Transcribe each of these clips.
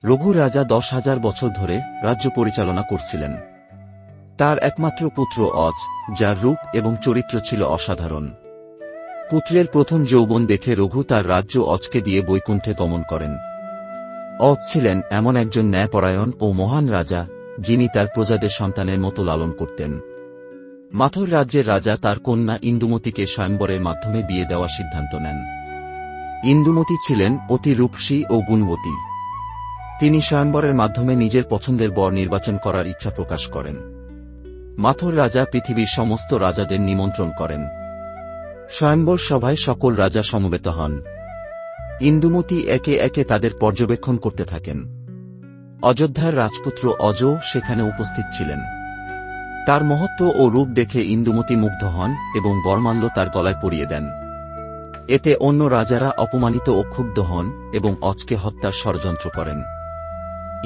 রঘু রাজা 10,000 বছর ধরে রাজ্য পরিচালনা করছিলেন। তার একমাত্র পুত্র অজ, যার রূপ এবং চরিত্র ছিল অসাধারণ। পুত্রের প্রথম যৌবন দেখে রঘু তার রাজ্য অজকে দিয়ে বৈকুণ্ঠে গমন করেন। অজ ছিলেন এমন একজন ন্যায়পরায়ণ ও মহান রাজা, যিনি তার প্রজাদের সন্তানের মতো লালন করতেন। মাথুর রাজ্যের রাজা তার কন্যা ইন্দুমতিকে স্বয়ম্বরের মাধ্যমে বিয়ে দেওয়ার সিদ্ধান্ত নেন। ইন্দুমতি ছিলেন অতি রূপসী ও গুণবতী। তিনি স্বয়ম্বরের মাধ্যমে নিজের পছন্দের বর নির্বাচন করার ইচ্ছা প্রকাশ করেন। মাথুর রাজা পৃথিবীর সমস্ত রাজাদের নিমন্ত্রণ করেন। স্বয়ম্বর সভায় সকল রাজা সমবেত হন। ইন্দুমতি একে একে তাদের পর্যবেক্ষণ করতে থাকেন। অযোধ্যার রাজপুত্র অজও সেখানে উপস্থিত ছিলেন। তার মহত্ব ও রূপ দেখে ইন্দুমতি মুগ্ধ হন এবং বরমাল্য তার গলায় পরিয়ে দেন। এতে অন্য রাজারা অপমানিত ও ক্ষুব্ধ হন এবং অজকে হত্যার ষড়যন্ত্র করেন।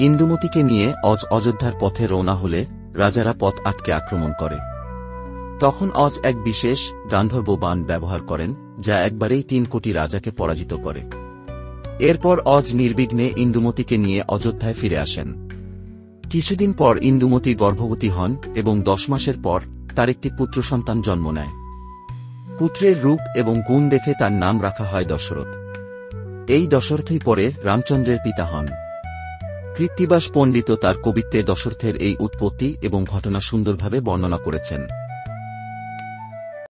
ইন্দুমতিকে নিয়ে অজ অযোধ্যার পথে রওনা হলে রাজারা পথ আটকে আক্রমণ করে। তখন অজ এক বিশেষ গান্ধর্ব বাণ ব্যবহার করেন, যা একবারেই 3 কোটি রাজাকে পরাজিত করে। এরপর অজ নির্বিঘ্নে ইন্দুমতিকে নিয়ে অযোধ্যায় ফিরে আসেন। কিছুদিন পর ইন্দুমতি গর্ভবতী হন এবং 10 মাসের পর তার একটি পুত্র সন্তান জন্ম নেয়। পুত্রের রূপ এবং গুণ দেখে তার নাম রাখা হয় দশরথ। এই দশরথই পরে রামচন্দ্রের পিতা হন। কৃত্তিবাস পণ্ডিত তার কবিত্বে দশরথের এই উৎপত্তি এবং ঘটনা সুন্দরভাবে বর্ণনা করেছেন।